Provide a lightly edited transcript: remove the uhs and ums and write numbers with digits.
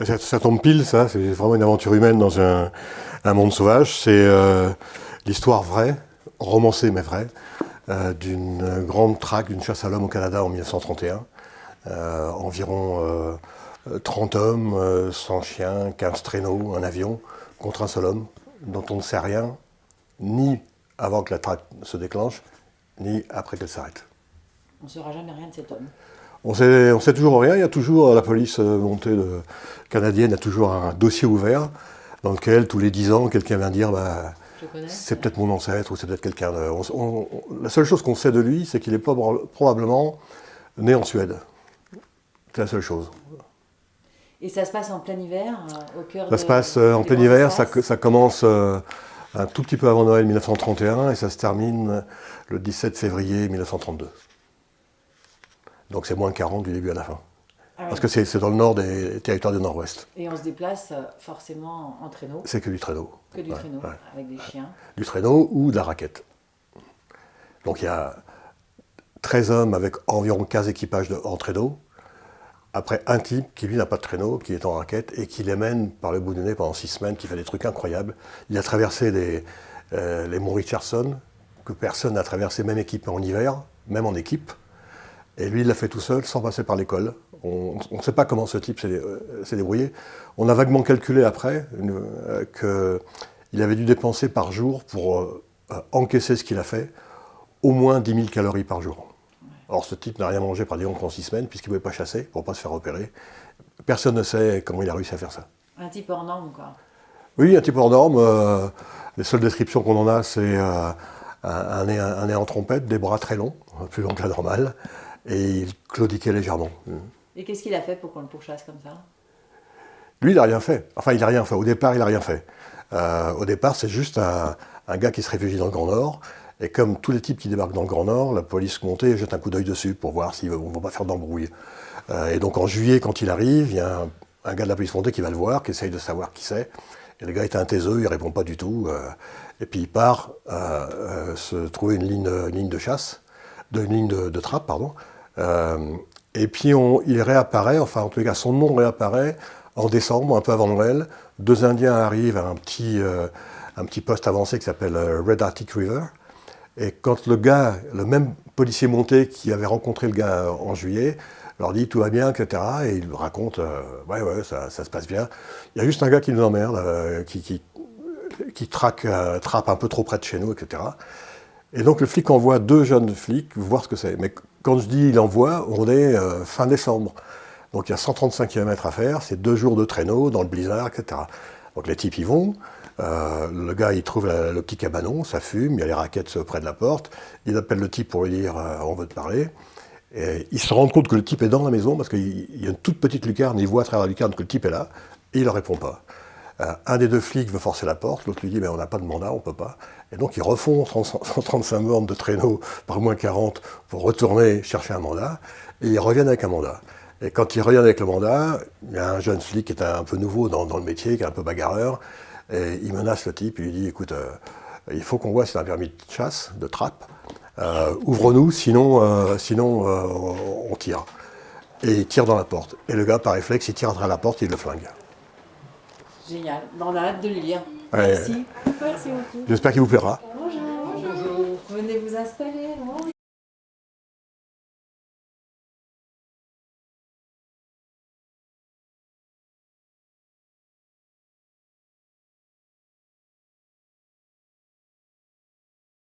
Ça tombe pile, ça. C'est vraiment une aventure humaine dans un monde sauvage. C'est l'histoire vraie, romancée mais vraie, d'une grande traque d'une chasse à l'homme au Canada en 1931. Environ 30 hommes, 100 chiens, 15 traîneaux, un avion, contre un seul homme, dont on ne sait rien, ni avant que la traque se déclenche, ni après qu'elle s'arrête. On ne saura jamais rien de cet homme. On sait toujours rien, il y a toujours, la police canadienne a toujours un dossier ouvert dans lequel, tous les 10 ans, quelqu'un vient dire c'est peut-être mon ancêtre ou c'est peut-être quelqu'un de... La seule chose qu'on sait de lui, c'est qu'il est probablement né en Suède. C'est la seule chose. Et ça se passe en plein hiver, au cœur Ça se passe en plein hiver, ça commence un tout petit peu avant Noël 1931 et ça se termine le 17 février 1932. Donc c'est moins 40 du début à la fin. Ah oui. Parce que c'est dans le nord des territoires du nord-ouest. Et on se déplace forcément en traîneau. C'est que du traîneau. Que du traîneau, avec des chiens. Du traîneau ou de la raquette. Donc il y a 13 hommes avec environ 15 équipages en traîneau. Après un type qui lui n'a pas de traîneau, qui est en raquette et qui les mène par le bout du nez pendant 6 semaines, qui fait des trucs incroyables. Il a traversé les monts Richardson, que personne n'a traversé, même équipé en hiver, même en équipe. Et lui, il l'a fait tout seul, sans passer par l'école. On ne sait pas comment ce type s'est débrouillé. On a vaguement calculé après qu'il avait dû dépenser par jour pour encaisser ce qu'il a fait, au moins 10 000 calories par jour. Or, ce type n'a rien mangé pratiquement pendant 6 semaines, puisqu'il ne pouvait pas chasser, pour ne pas se faire repérer. Personne ne sait comment il a réussi à faire ça. Un type hors norme, quoi. Oui, un type hors norme. Les seules descriptions qu'on en a, c'est un nez en trompette, des bras très longs, plus longs que la normale, et il claudiquait légèrement. Et qu'est-ce qu'il a fait pour qu'on le pourchasse comme ça? Lui, il n'a rien fait. Enfin, il n'a rien fait. Au départ, il n'a rien fait. Au départ, c'est juste un gars qui se réfugie dans le Grand Nord. Et comme tous les types qui débarquent dans le Grand Nord, la police montée jette un coup d'œil dessus pour voir s'ils ne vont pas faire d'embrouille. Et donc en juillet, quand il arrive, il y a un gars de la police montée qui va le voir, qui essaye de savoir qui c'est. Et le gars est un taiseux, il ne répond pas du tout. Et puis il part se trouver une ligne de chasse, une ligne de trappe, pardon. Et puis il réapparaît, enfin en tous les cas son nom réapparaît en décembre, un peu avant Noël. 2 Indiens arrivent à un petit poste avancé qui s'appelle Red Arctic River. Et quand le même policier monté qui avait rencontré le gars en juillet, leur dit tout va bien, etc. Et il raconte, ouais, ça se passe bien. Il y a juste un gars qui nous emmerde, qui trappe un peu trop près de chez nous, etc. Et donc le flic envoie 2 jeunes flics voir ce que c'est. Mais quand je dis il envoie, on est fin décembre. Donc il y a 135 km à faire, c'est 2 jours de traîneau dans le blizzard, etc. Donc les types y vont. Le gars, il trouve le petit cabanon, ça fume, il y a les raquettes près de la porte. Il appelle le type pour lui dire on veut te parler. Et ils se rendent compte que le type est dans la maison parce qu'il y a une toute petite lucarne, il voit à travers la lucarne que le type est là et il ne répond pas. Un des 2 flics veut forcer la porte, l'autre lui dit on n'a pas de mandat, on ne peut pas. Et donc ils refont 135 bornes de traîneau par moins 40 pour retourner chercher un mandat et ils reviennent avec un mandat. Et quand ils reviennent avec le mandat, il y a un jeune flic qui est un peu nouveau dans le métier, qui est un peu bagarreur. Et il menace le type, il lui dit écoute, il faut qu'on voit si c'est un permis de chasse, de trappe. Ouvre-nous, sinon on tire. Et il tire dans la porte. Et le gars, par réflexe, il tire à travers la porte et il le flingue. Génial. On a hâte de le lire. Ouais. Merci. Merci beaucoup. J'espère qu'il vous plaira. Bonjour. Bonjour. Venez vous installer.